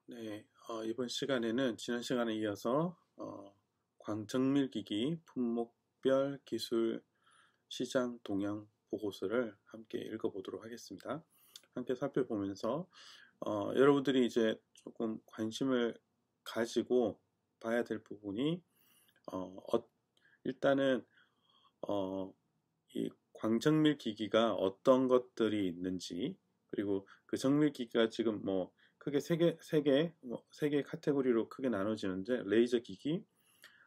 네, 이번 시간에는 지난 시간에 이어서 광정밀기기 품목별 기술 시장 동향 보고서를 함께 읽어보도록 하겠습니다. 함께 살펴보면서 여러분들이 이제 조금 관심을 가지고 봐야 될 부분이 일단은 이 광정밀기기가 어떤 것들이 있는지, 그리고 그 정밀기기가 지금 뭐 크게 세 개 카테고리로 크게 나눠지는데, 레이저 기기,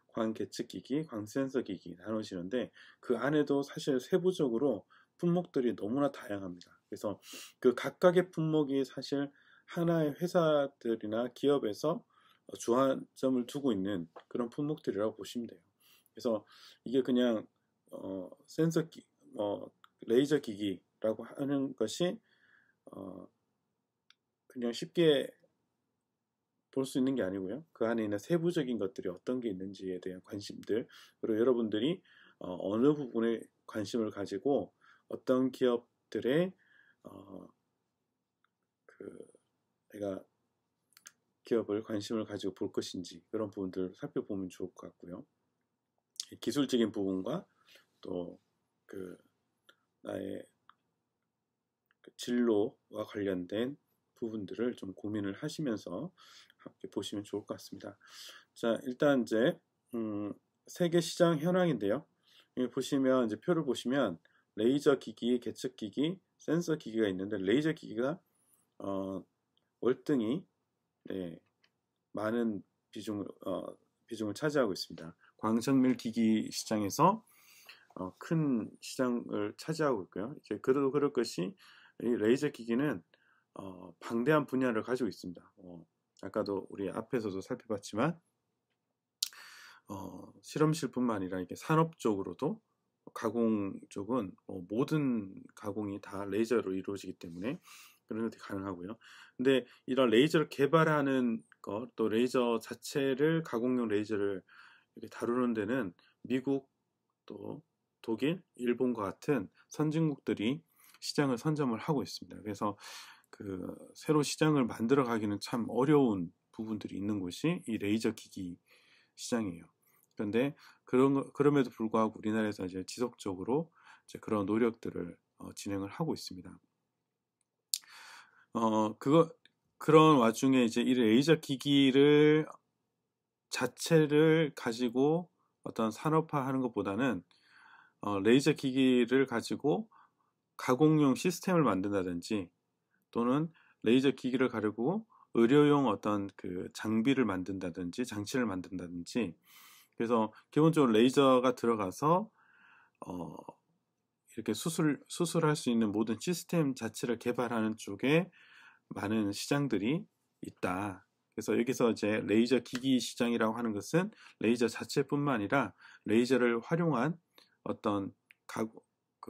광계측 기기, 광센서 기기 나눠지는데, 그 안에도 사실 세부적으로 품목들이 너무나 다양합니다. 그래서 그 각각의 품목이 사실 하나의 회사들이나 기업에서 주안점을 두고 있는 그런 품목들이라고 보시면 돼요. 그래서 이게 그냥 센서 레이저 기기라고 하는 것이 그냥 쉽게 볼 수 있는 게 아니고요. 그 안에 있는 세부적인 것들이 어떤 게 있는지에 대한 관심들, 그리고 여러분들이 어느 부분에 관심을 가지고 어떤 기업들의 그 내가 기업을 관심을 가지고 볼 것인지, 그런 부분들을 살펴보면 좋을 것 같고요. 기술적인 부분과 또 그 나의 진로와 관련된 부분들을 좀 고민을 하시면서 함께 보시면 좋을 것 같습니다. 자, 일단 이제 세계 시장 현황인데요. 여기 보시면 이제 표를 보시면 레이저 기기, 계측 기기, 센서 기기가 있는데, 레이저 기기가 월등히 많은 비중을 차지하고 있습니다. 광정밀 기기 시장에서 큰 시장을 차지하고 있고요. 이제 그럴 것이, 이 레이저 기기는 방대한 분야를 가지고 있습니다. 아까도 우리 앞에서도 살펴봤지만 실험실뿐만 아니라 이게 산업 쪽으로도, 가공 쪽은 모든 가공이 다 레이저로 이루어지기 때문에 그런 것이 가능하고요. 근데 이런 레이저를 개발하는 것, 또 레이저 자체를, 가공용 레이저를 이렇게 다루는 데는 미국, 또 독일, 일본과 같은 선진국들이 시장을 선점을 하고 있습니다. 그래서 그 새로 시장을 만들어 가기는 참 어려운 부분들이 있는 곳이 이 레이저 기기 시장이에요. 그런데 그럼에도 불구하고 우리나라에서 이제 지속적으로 이제 그런 노력들을 진행을 하고 있습니다. 그런 와중에 이제 이 레이저 기기를 자체를 가지고 어떤 산업화하는 것보다는 레이저 기기를 가지고 가공용 시스템을 만든다든지, 또는 레이저 기기를 가지고 의료용 어떤 그 장비를 만든다든지, 장치를 만든다든지, 그래서 기본적으로 레이저가 들어가서 이렇게 수술할 수 있는 모든 시스템 자체를 개발하는 쪽에 많은 시장들이 있다. 그래서 여기서 이제 레이저 기기 시장이라고 하는 것은 레이저 자체뿐만 아니라 레이저를 활용한 어떤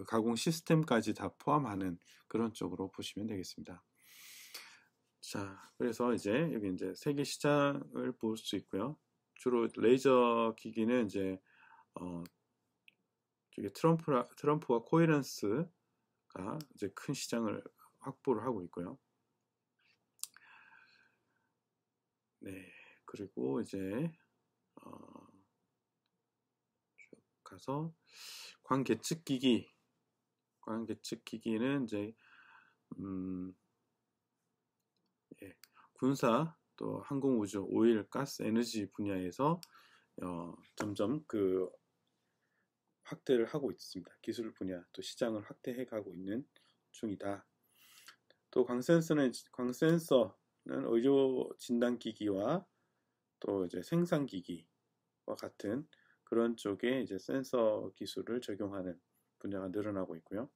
가공 시스템까지 다 포함하는 그런 쪽으로 보시면 되겠습니다. 자, 그래서 이제 여기 이제 세계 시장을 볼 수 있고요. 주로 레이저 기기는 이제 이게 트럼프와 코헤런스가 이제 큰 시장을 확보를 하고 있고요. 네, 그리고 이제 쭉 가서 광계측 기기는 이제 군사, 또 항공우주, 오일, 가스, 에너지 분야에서 점점 그 확대를 하고 있습니다. 기술 분야, 또 시장을 확대해 가고 있는 중이다. 또 광센서는 의료 진단 기기와 또 이제 생산 기기와 같은 그런 쪽에 이제 센서 기술을 적용하는 분야가 늘어나고 있고요.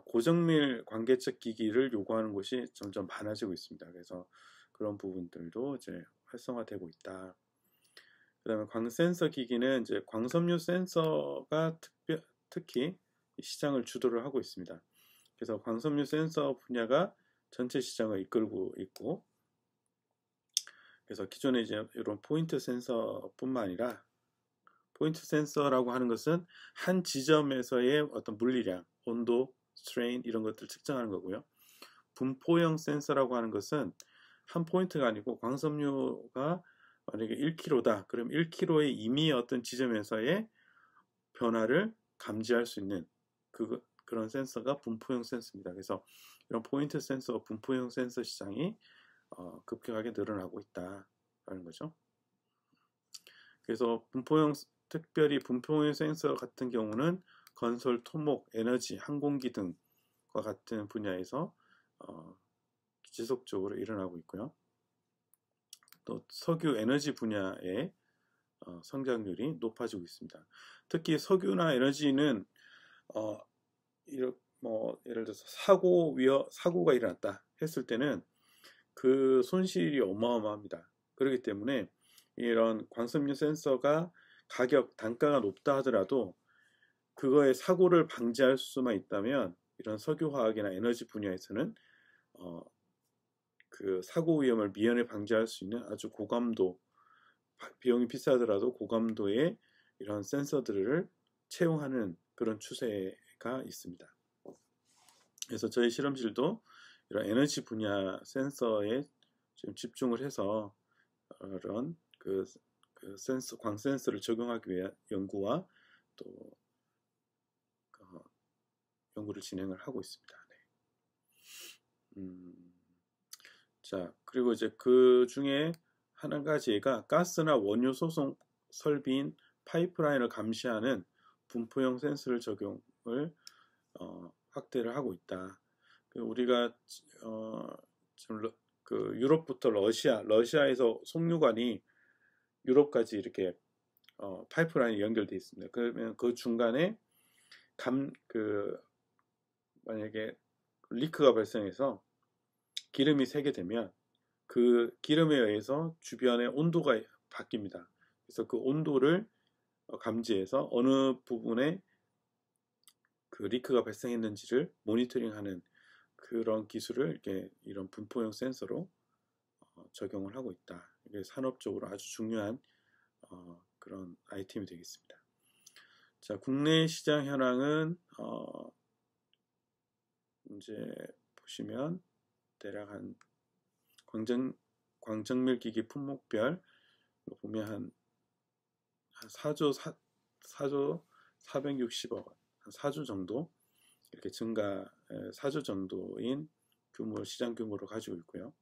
고정밀 광계측 기기를 요구하는 곳이 점점 많아지고 있습니다. 그래서 그런 부분들도 이제 활성화되고 있다. 그 다음에 광센서 기기는 이제 광섬유 센서가 특히 시장을 주도를 하고 있습니다. 그래서 광섬유 센서 분야가 전체 시장을 이끌고 있고, 그래서 기존에 이제 이런 포인트 센서뿐만 아니라, 포인트 센서라고 하는 것은 한 지점에서의 어떤 물리량, 온도, 스트레인 이런 것들을 측정하는 거고요. 분포형 센서라고 하는 것은 한 포인트가 아니고 광섬유가 만약에 1kg다. 그럼 1kg의 이미 어떤 지점에서의 변화를 감지할 수 있는 그런 센서가 분포형 센서입니다. 그래서 이런 포인트 센서, 분포형 센서 시장이 급격하게 늘어나고 있다라는 거죠. 그래서 특별히 분포형 센서 같은 경우는 건설, 토목, 에너지, 항공기 등과 같은 분야에서 지속적으로 일어나고 있고요. 또 석유 에너지 분야의 성장률이 높아지고 있습니다. 특히 석유나 에너지는 예를 들어서 사고가 일어났다 했을 때는 그 손실이 어마어마합니다. 그렇기 때문에 이런 광섬유 센서가 단가가 높다 하더라도 그거의 사고를 방지할 수만 있다면 이런 석유화학이나 에너지 분야에서는 그 사고 위험을 미연에 방지할 수 있는 아주 고감도, 비용이 비싸더라도 고감도의 이런 센서들을 채용하는 그런 추세가 있습니다. 그래서 저희 실험실도 이런 에너지 분야 센서에 지금 집중을 해서 이런 광 센서를 적용하기 위한 연구와 또 연구를 진행을 하고 있습니다. 네. 자, 그리고 이제 그 중에 한 가지가 가스나 원유 소송 설비인 파이프라인을 감시하는 분포형 센서를 적용을 확대를 하고 있다. 우리가 지금 유럽부터 러시아에서 송유관이 유럽까지 이렇게 파이프라인이 연결되어 있습니다. 그러면 그 중간에 만약에 리크가 발생해서 기름이 새게 되면 그 기름에 의해서 주변의 온도가 바뀝니다. 그래서 그 온도를 감지해서 어느 부분에 그 리크가 발생했는지를 모니터링하는 그런 기술을 이런 분포형 센서로 적용을 하고 있다. 이게 산업적으로 아주 중요한 그런 아이템이 되겠습니다. 자, 국내 시장 현황은 이제 보시면 대략 한 광정밀 기기 품목별 보면 한 4조 460억 원, 한 4조 정도 이렇게 4조 정도인 시장 규모로 가지고 있고요.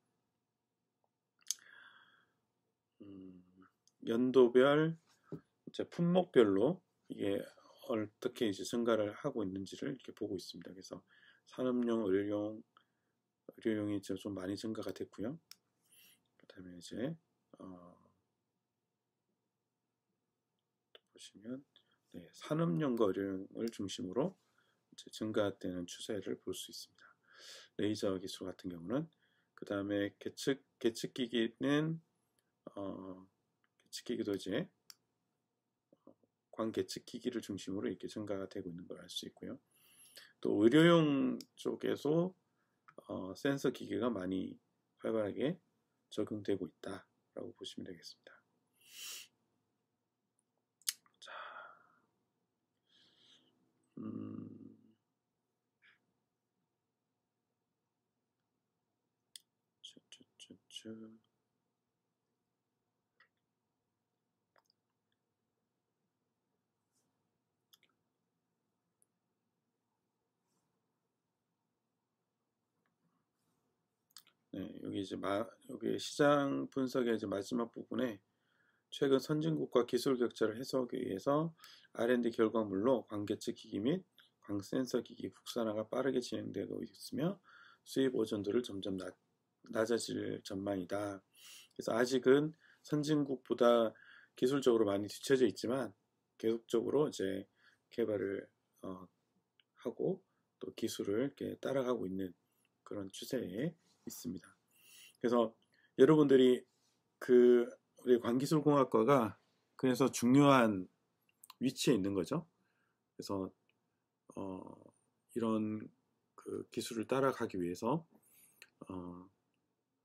연도별 이제 품목별로 이게 어떻게 이제 증가를 하고 있는지를 이렇게 보고 있습니다. 그래서 산업용, 의료용이 좀 많이 증가가 됐고요. 그다음에 이제 보시면 산업용과 의료용을 중심으로 이제 증가되는 추세를 볼 수 있습니다. 레이저 기술 같은 경우는 그다음에 계측기기는 계측기기도 이제 광계측기기를 중심으로 이렇게 증가가 되고 있는 걸 알 수 있고요. 또 의료용 쪽에서 센서 기기가 많이 활발하게 적용되고 있다라고 보시면 되겠습니다. 자, 네, 여기 시장 분석의 이제 마지막 부분에 최근 선진국과 기술 격차를 해소하기 위해서 R&D 결과물로 광계측 기기 및 광센서 기기 국산화가 빠르게 진행되고 있으며 수입 의존도를 점점 낮아질 전망이다. 그래서 아직은 선진국보다 기술적으로 많이 뒤처져 있지만 계속적으로 이제 개발을 하고 또 기술을 이렇게 따라가고 있는 그런 추세에 있습니다. 그래서 여러분들이 우리 광기술공학과가 그래서 중요한 위치에 있는 거죠. 그래서 이런 그 기술을 따라가기 위해서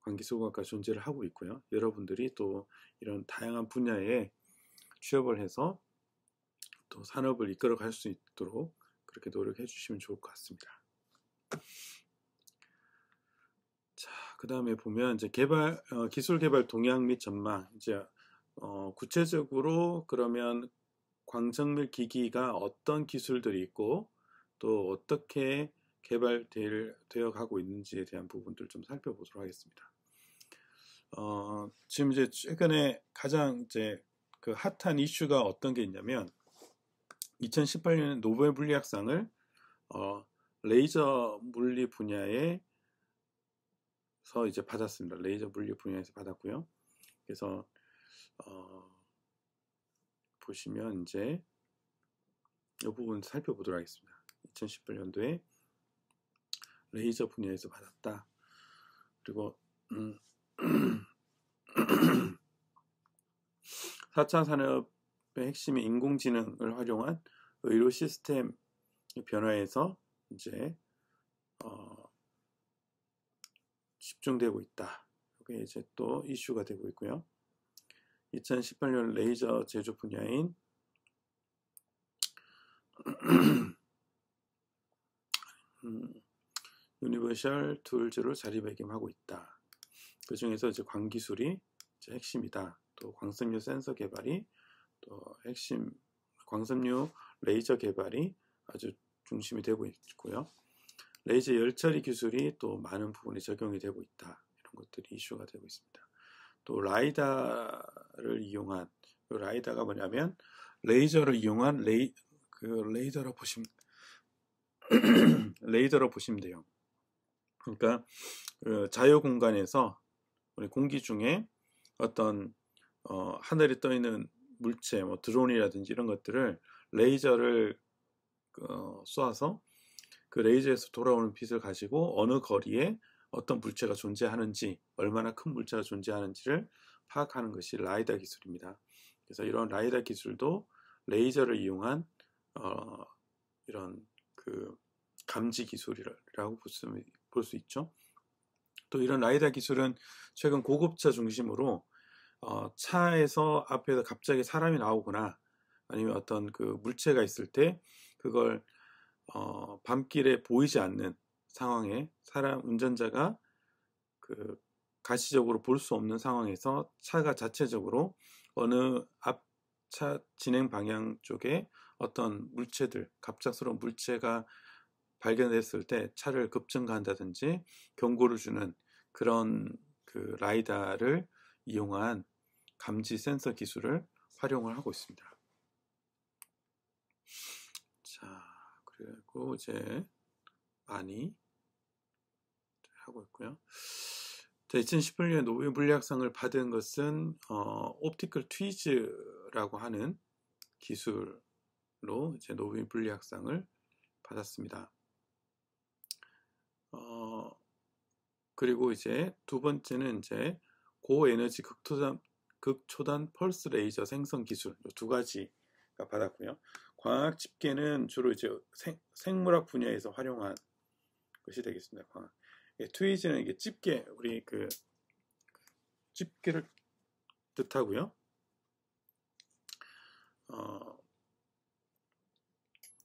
광기술공학과 존재를 하고 있고요. 여러분들이 또 이런 다양한 분야에 취업을 해서 또 산업을 이끌어갈 수 있도록 그렇게 노력해 주시면 좋을 것 같습니다. 자, 그 다음에 보면 이제 기술 개발 동향 및 전망. 이제 구체적으로 그러면 광석밀 기기가 어떤 기술들이 있고 또 어떻게 개발되어 가고 있는지에 대한 부분들 좀 살펴보도록 하겠습니다. 지금 이제 최근에 가장 이제 그 핫한 이슈가 어떤 게 있냐면 2018년 노벨 물리학상을 레이저 물리 분야에서 이제 받았습니다. 레이저 물리 분야에서 받았고요. 그래서 보시면 이제 이 부분 살펴보도록 하겠습니다. 2018년도에 레이저 분야에서 받았다. 그리고 4차 산업의 핵심인 인공지능을 활용한 의료 시스템 변화에서 이제 집중되고 있다. 이게 이제 또 이슈가 되고 있고요. 2018년 레이저 제조 분야인 유니버셜 툴즈를 자리매김하고 있다. 그 중에서 이제 광기술이 이제 핵심이다. 또 광섬유 센서 개발이 또 핵심 광섬유 레이저 개발이 아주 중심이 되고 있고요. 레이저 열처리 기술이 또 많은 부분이 적용이 되고 있다. 이런 것들이 이슈가 되고 있습니다. 또 라이다를 이용한 라이다가 뭐냐면 레이저를 이용한 레이더로 보시면 레이더로 보시면 돼요. 그러니까 그 자유 공간에서 우리 공기 중에 어떤 하늘에 떠 있는 물체, 뭐 드론이라든지 이런 것들을 레이저를 쏘아서 그 레이저에서 돌아오는 빛을 가지고 어느 거리에 어떤 물체가 존재하는지, 얼마나 큰 물체가 존재하는지를 파악하는 것이 라이다 기술입니다. 그래서 이런 라이다 기술도 레이저를 이용한 이런 그 감지 기술이라고 볼 수 있죠. 또 이런 라이다 기술은 최근 고급차 중심으로 차에서 앞에서 갑자기 사람이 나오거나 아니면 어떤 그 물체가 있을 때 그걸 밤길에 보이지 않는 상황에 운전자가 그 가시적으로 볼 수 없는 상황에서 차가 자체적으로 어느 앞차 진행 방향 쪽에 어떤 물체들, 갑작스러운 물체가 발견됐을 때 차를 급증가한다든지 경고를 주는 그런 그 라이다를 이용한 감지 센서 기술을 활용을 하고 있습니다. 자, 그리고 이제 많이 하고 있고요. 2018년에 노벨 물리학상을 받은 것은 옵티컬 트위즈라고 하는 기술로 이제 노벨 물리학상을 받았습니다. 그리고 이제 두 번째는 이제 고에너지 극초단 펄스 레이저 생성 기술 두 가지가 받았고요. 광학 집게는 주로 이제 생물학 분야에서 활용한 것이 되겠습니다. 광학. 트위즈는 이게 집게, 우리 그 집게를 뜻하고요.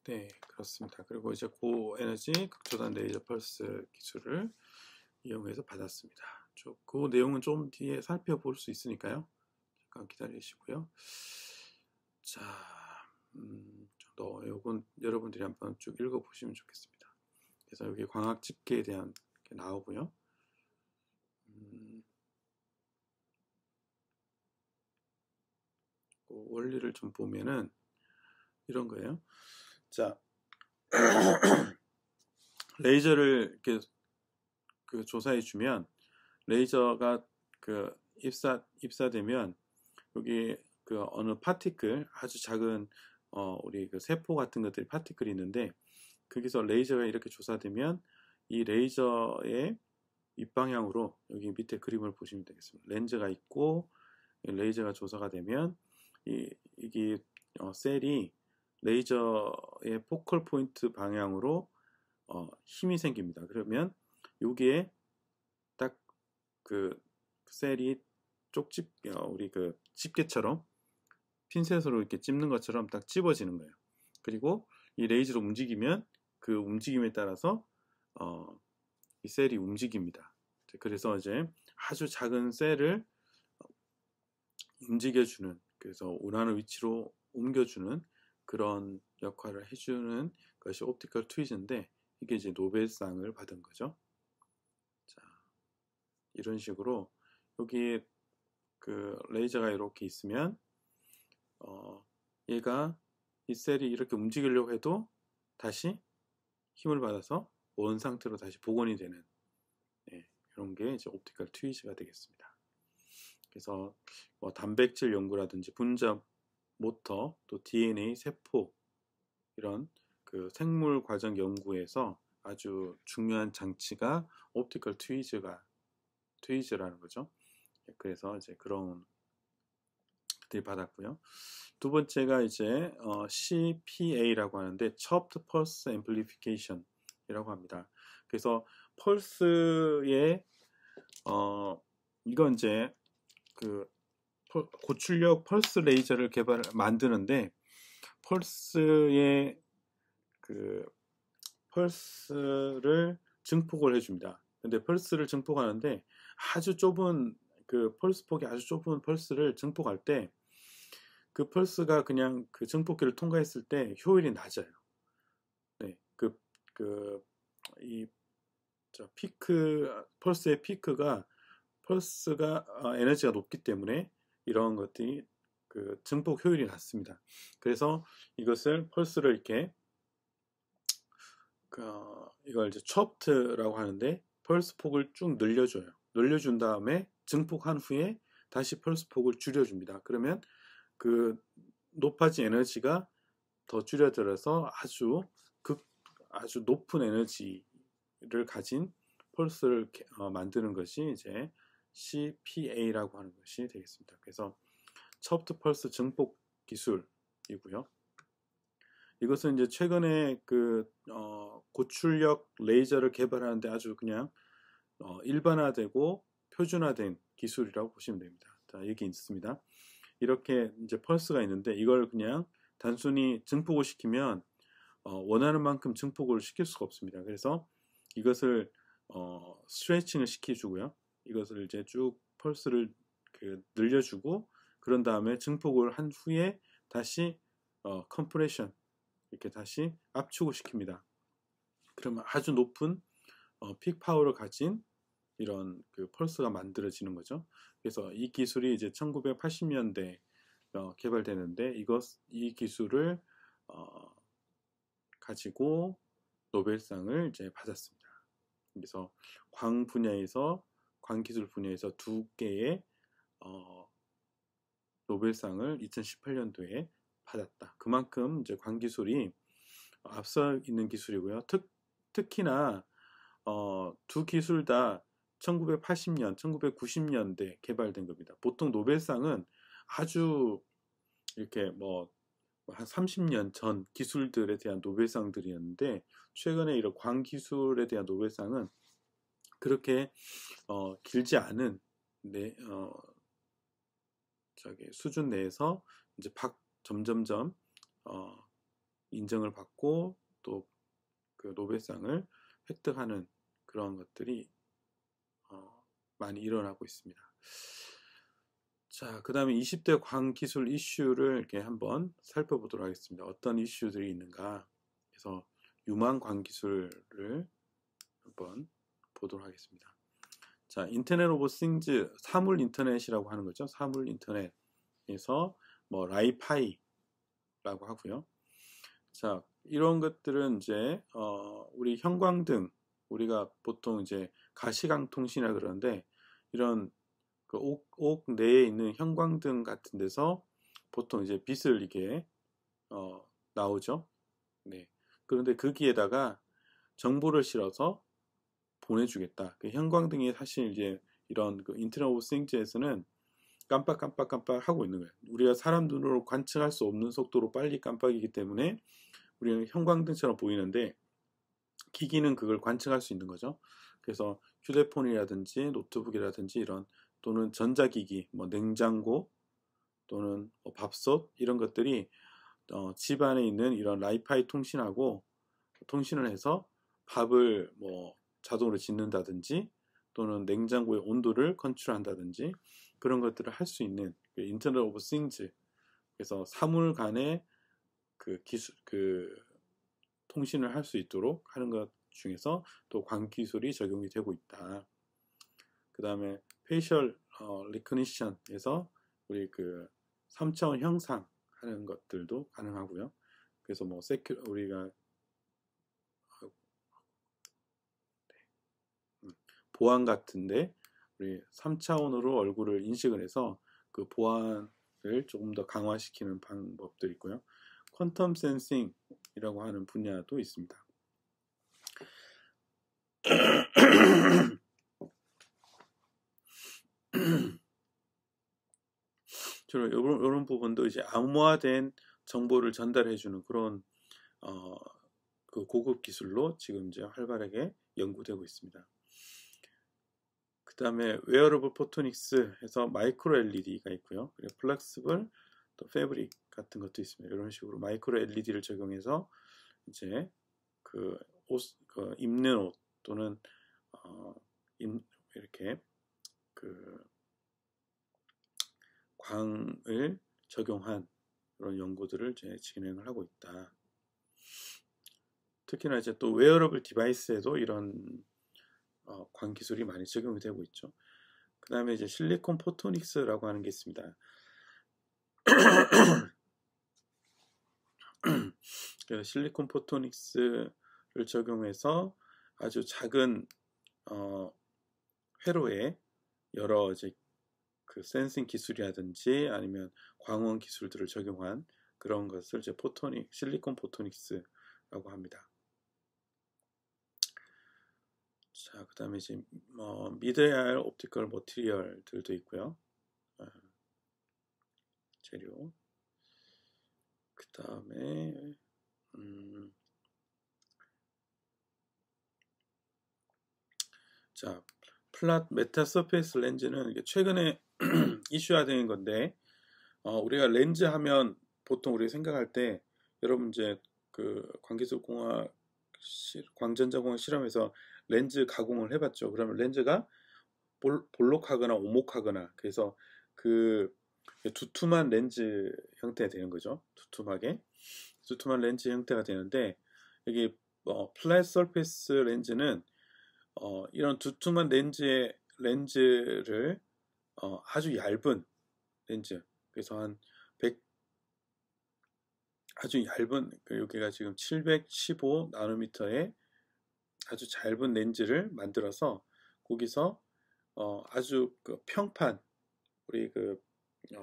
네, 그렇습니다. 그리고 이제 고에너지 극초단 레이저 펄스 기술을 이용해서 받았습니다. 그 내용은 좀 뒤에 살펴볼 수 있으니까요. 잠깐 기다리시고요. 자, 요건 여러분들이 한번 쭉 읽어보시면 좋겠습니다. 그래서 여기 광학 집계에 대한 게 나오고요. 그 원리를 좀 보면은 이런 거예요. 자, 레이저를 이렇게 그 조사해 주면 레이저가 그 입사되면 여기 그 어느 파티클 아주 작은 우리 그 세포 같은 것들이 파티클이 있는데 거기서 레이저가 이렇게 조사되면 이 레이저의 윗방향으로 여기 밑에 그림을 보시면 되겠습니다. 렌즈가 있고 레이저가 조사가 되면 이게 셀이 레이저의 포컬 포인트 방향으로 힘이 생깁니다. 그러면 여기에 딱 그 셀이 우리 그 집게처럼 핀셋으로 이렇게 찝는 것처럼 딱 집어지는 거예요. 그리고 이 레이저로 움직이면 그 움직임에 따라서 이 셀이 움직입니다. 그래서 이제 아주 작은 셀을 움직여주는, 그래서 원하는 위치로 옮겨주는 그런 역할을 해주는 것이 옵티컬 트위즈인데, 이게 이제 노벨상을 받은 거죠. 자, 이런 식으로 여기 그 레이저가 이렇게 있으면 얘가 이 셀이 이렇게 움직이려고 해도 다시 힘을 받아서 원 상태로 다시 복원이 되는, 이런 게 이제 옵티컬 트위즈가 되겠습니다. 그래서 뭐 단백질 연구라든지 분자 모터, 또 DNA, 세포, 이런 그 생물 과정 연구에서 아주 중요한 장치가 옵티컬 트위즈라는 거죠. 그래서 이제 그런 것들이 받았고요. 두 번째가 이제 CPA라고 하는데 Chopped Pulse Amplification이라고 합니다. 그래서 펄스의 이건 이제 그 고출력 펄스 레이저를 만드는데, 펄스의 그 펄스를 증폭을 해줍니다. 근데 펄스를 증폭하는데 아주 좁은 그 펄스 폭이 아주 좁은 펄스를 증폭할 때 그 펄스가 그냥 그 증폭기를 통과했을 때 효율이 낮아요. 네, 이 펄스의 펄스가 에너지가 높기 때문에 이런 것들이 그 증폭 효율이 낮습니다. 그래서 이것을 펄스를 이렇게 이걸 이제 초프트라고 하는데, 펄스 폭을 쭉 늘려줘요. 늘려준 다음에 증폭한 후에 다시 펄스 폭을 줄여줍니다. 그러면 그 높아진 에너지가 더 줄여들어서 아주 높은 에너지를 가진 펄스를 만드는 것이 이제 CPA라고 하는 것이 되겠습니다. 그래서 초프트 펄스 증폭 기술이고요. 이것은 이제 최근에 고출력 레이저를 개발하는데 아주 그냥 일반화되고 표준화된 기술이라고 보시면 됩니다. 자, 여기 있습니다. 이렇게 이제 펄스가 있는데 이걸 그냥 단순히 증폭을 시키면 원하는 만큼 증폭을 시킬 수가 없습니다. 그래서 이것을 스트레칭을 시켜주고요. 이것을 이제 쭉 펄스를 늘려주고, 그런 다음에 증폭을 한 후에 다시 컴프레션, 이렇게 다시 압축을 시킵니다. 그러면 아주 높은 픽 파워를 가진 이런 그 펄스가 만들어지는 거죠. 그래서 이 기술이 이제 1980년대 개발되는데, 이 기술을 가지고 노벨상을 이제 받았습니다. 그래서 광기술 분야에서 두 개의 노벨상을 2018년도에 받았다. 그만큼 이제 광기술이 앞서 있는 기술이고요. 특히나 두 기술 다 1980년, 1990년대 개발된 겁니다. 보통 노벨상은 아주 이렇게 한 30년 전 기술들에 대한 노벨상들이었는데, 최근에 이런 광기술에 대한 노벨상은 그렇게 길지 않은 수준 내에서 이제 점점점 인정을 받고 또 그 노벨상을 획득하는 그런 것들이 많이 일어나고 있습니다. 자, 그 다음에 20대 광기술 이슈를 이렇게 한번 살펴보도록 하겠습니다. 어떤 이슈들이 있는가. 그래서 유망 광기술을 한번 보도록 하겠습니다. 자, 인터넷 오브 싱즈, 사물 인터넷이라고 하는 거죠. 사물 인터넷에서 라이파이라고 하고요. 자, 이런 것들은 이제 우리 형광등, 우리가 보통 이제 가시광통신이라 그러는데, 이런 그 옥 내에 있는 형광등 같은 데서 보통 이제 빛을 이게 나오죠. 네. 그런데 거기에다가 정보를 실어서 보내주겠다. 그 형광등이 사실 이제 이런 그 인터넷 오브 싱즈에서는 깜빡깜빡 하고 있는 거예요. 우리가 사람 눈으로 관측할 수 없는 속도로 빨리 깜빡이기 때문에 우리는 형광등처럼 보이는데, 기기는 그걸 관측할 수 있는 거죠. 그래서 휴대폰이라든지 노트북이라든지 이런, 또는 전자기기, 냉장고 또는 밥솥, 이런 것들이 집 안에 있는 이런 라이파이 통신하고 통신을 해서 밥을 자동으로 짓는다든지, 또는 냉장고의 온도를 컨트롤한다든지 그런 것들을 할 수 있는 인터넷 오브 싱즈, 그래서 사물 간의 그 기술, 통신을 할 수 있도록 하는 것 중에서 또 광기술이 적용이 되고 있다. 그 다음에 페이셜 리커니션에서 우리 3차원 형상하는 것들도 가능하고요. 그래서 뭐 우리가 보안 같은데 우리 3차원으로 얼굴을 인식을 해서 그 보안을 조금 더 강화시키는 방법들이 있고요. 퀀텀 센싱이라고 하는 분야도 있습니다. 주로 이런 부분도 이제 암호화된 정보를 전달해주는 그런 그 고급 기술로 지금 이제 활발하게 연구되고 있습니다. 그 다음에 웨어러블 포토닉스에서 마이크로 LED가 있고요. 그리고 플렉스블 또 패브릭 같은 것도 있습니다. 이런 식으로 마이크로 LED를 적용해서 이제 입는 옷 또는 이렇게 광을 적용한 그런 연구들을 이제 진행을 하고 있다. 특히나 이제 또 웨어러블 디바이스에도 이런 광 기술이 많이 적용이 되고 있죠. 그 다음에 이제 실리콘 포토닉스라고 하는 게 있습니다. 실리콘 포토닉스를 적용해서 아주 작은 회로에 여러 이제 센싱 기술이라든지 아니면 광원 기술들을 적용한 그런 것을 이제 실리콘 포토닉스라고 합니다. 자, 그 다음에 이제 미드에어 옵티컬 머티리얼들도 있고요. 재료. 그 다음에 자, 플랫 메타 서페이스 렌즈는 이게 최근에 이슈화된 건데 우리가 렌즈 하면 보통 우리가 생각할 때 여러분 이제 광기술공학 광전자공학 실험에서 렌즈 가공을 해봤죠. 그러면 렌즈가 볼록하거나 오목하거나 그래서 두툼한 렌즈 형태가 되는 거죠. 두툼한 렌즈 형태가 되는데 여기 플랫 서페이스 렌즈는 이런 두툼한 렌즈를 아주 얇은 렌즈, 그래서 한 100, 아주 얇은 여기가 지금 715 나노미터의 아주 얇은 렌즈를 만들어서 거기서 아주 평판 우리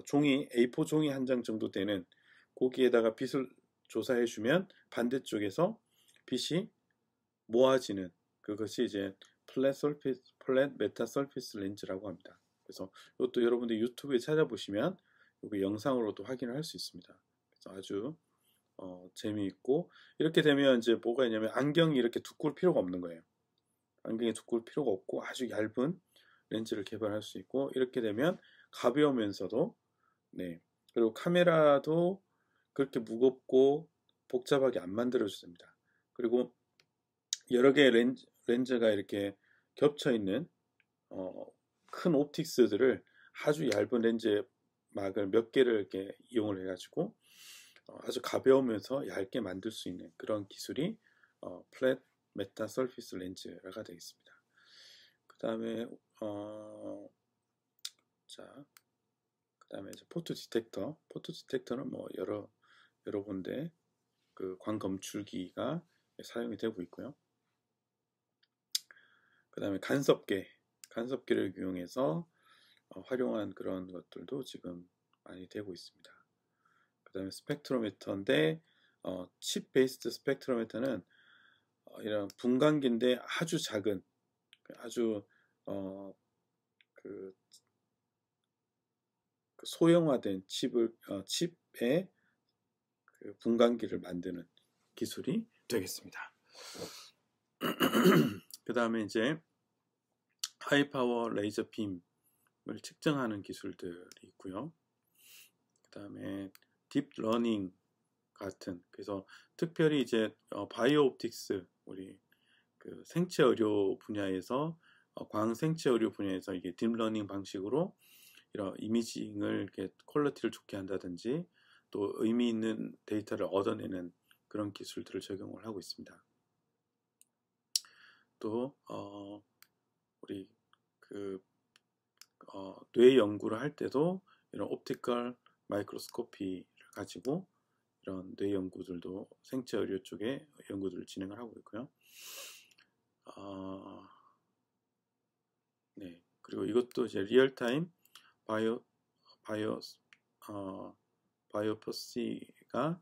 종이 A4 종이 한 장 정도 되는 거기에다가 빛을 조사해 주면 반대쪽에서 빛이 모아지는 그것이 이제 플랫 메타 서피스 렌즈라고 합니다. 그래서 이것도 여러분들 유튜브에 찾아보시면 여기 영상으로도 확인을 할 수 있습니다. 그래서 아주 재미있고 이렇게 되면 이제 뭐가 있냐면 안경이 이렇게 두꺼울 필요가 없는 거예요. 안경이 두꺼울 필요가 없고 아주 얇은 렌즈를 개발할 수 있고 이렇게 되면 가벼우면서도 그리고 카메라도 그렇게 무겁고 복잡하게 안 만들어 주습니다. 그리고 여러 개의 렌즈가 이렇게 겹쳐 있는 큰 옵틱스들을 아주 얇은 렌즈 막을 몇 개를 이렇게 이용을 해가지고 아주 가벼우면서 얇게 만들 수 있는 그런 기술이 플랫 메타 서피스 렌즈가 되겠습니다. 그 다음에 그 다음에 포토 디텍터는 뭐 여러 군데 광 검출기가 사용이 되고 있고요. 그 다음에 간섭계를 이용해서 활용한 그런 것들도 지금 많이 되고 있습니다. 그 다음에 스펙트로미터인데 칩 베이스드 스펙트로미터는 이런 분광기인데 아주 작은 아주 소형화된 칩의 분광기를 만드는 기술이 되겠습니다. 그 다음에 이제 하이파워 레이저 빔을 측정하는 기술들이 있고요. 그 다음에 딥러닝 같은 그래서 특별히 이제 바이오 옵틱스 우리 생체 의료 분야에서 광생체 의료 분야에서 이게 딥러닝 방식으로 이런 이미징을 이렇게 퀄리티를 좋게 한다든지 또 의미 있는 데이터를 얻어내는 그런 기술들을 적용을 하고 있습니다. 또 우리 뇌 연구를 할 때도 이런 옵티컬 마이크로스코피를 가지고 이런 뇌 연구들도 생체 의료 쪽에 연구들을 진행을 하고 있고요. 네, 그리고 이것도 이제 리얼타임 바이오퍼시가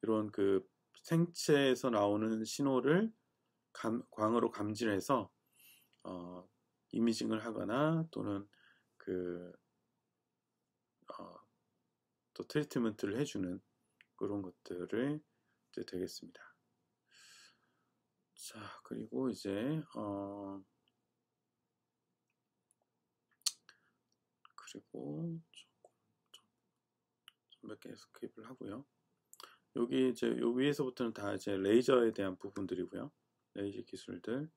이런 그 생체에서 나오는 신호를 광으로 감지해서 이미징을 하거나 또는 또 트리트먼트를 해주는 그런 것들을 이제 되겠습니다. 자, 그리고 이제 그리고 몇 개 스킵을 하고요. 여기 이제 요 위에서부터는 다 이제 레이저에 대한 부분들이고요. 레이저 기술들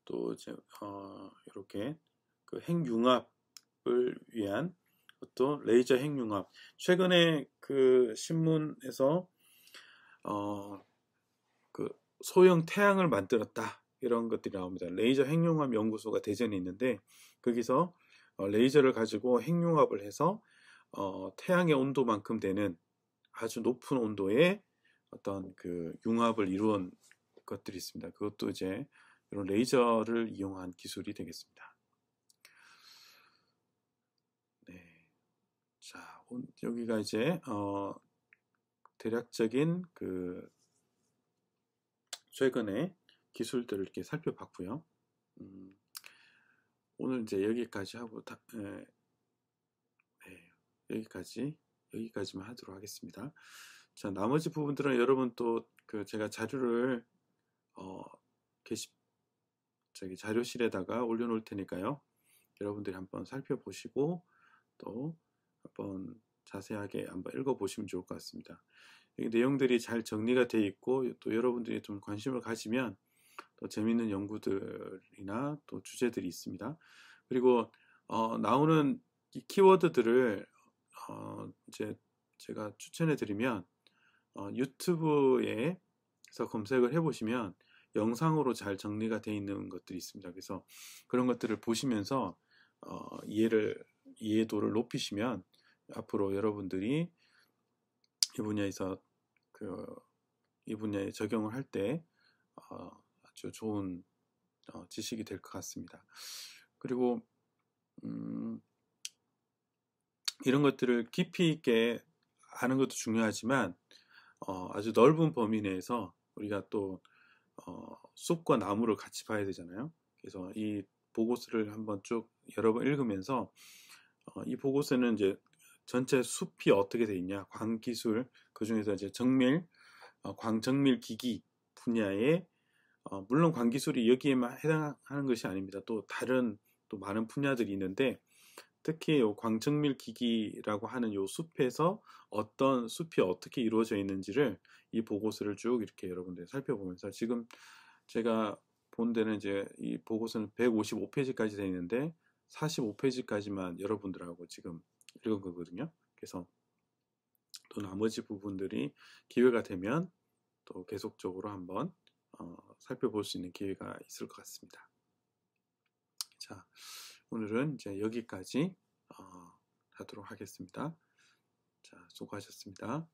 또 이제 이렇게 그 핵융합을 위한 또 레이저 핵융합 최근에 그 신문에서 그 소형 태양을 만들었다 이런 것들이 나옵니다. 레이저 핵융합 연구소가 대전에 있는데 거기서 레이저를 가지고 핵융합을 해서 태양의 온도만큼 되는 아주 높은 온도의 어떤 그 융합을 이루은 것들이 있습니다. 그것도 이제 이런 레이저를 이용한 기술이 되겠습니다. 네. 자, 여기가 이제 대략적인 그 최근에 기술들을 이렇게 살펴봤고요. 오늘 이제 여기까지 하고 여기까지만 하도록 하겠습니다. 자, 나머지 부분들은 여러분 또 그 제가 자료를 자료실에다가 올려놓을 테니까요. 여러분들이 한번 살펴보시고 또 한번 자세하게 한번 읽어보시면 좋을 것 같습니다. 이 내용들이 잘 정리가 되어 있고 또 여러분들이 좀 관심을 가지면 또 재미있는 연구들이나 또 주제들이 있습니다. 그리고 나오는 이 키워드들을 이제 제가 추천해 드리면 유튜브에서 검색을 해보시면 영상으로 잘 정리가 되어 있는 것들이 있습니다. 그래서 그런 것들을 보시면서 이해도를 높이시면 앞으로 여러분들이 이 분야에서 이 분야에 적용을 할 때 아주 좋은 지식이 될 것 같습니다. 그리고 이런 것들을 깊이 있게 아는 것도 중요하지만 아주 넓은 범위 내에서 우리가 또 숲과 나무를 같이 봐야 되잖아요. 그래서 이 보고서를 한번 쭉 여러 번 읽으면서 이 보고서는 이제 전체 숲이 어떻게 되어 있냐, 광기술, 그 중에서 이제 광정밀 기기 분야에 물론 광기술이 여기에만 해당하는 것이 아닙니다. 또 다른 또 많은 분야들이 있는데 특히 요 광정밀 기기라고 하는 요 숲에서 어떤 숲이 어떻게 이루어져 있는지를 이 보고서를 쭉 이렇게 여러분들 살펴보면서 지금 제가 본 데는 이제 이 보고서는 155페이지까지 되어 있는데 45페이지까지만 여러분들하고 지금 읽은 거거든요. 그래서 또 나머지 부분들이 기회가 되면 또 계속적으로 한번 살펴볼 수 있는 기회가 있을 것 같습니다. 자, 오늘은 이제 여기까지 하도록 하겠습니다. 자, 수고하셨습니다.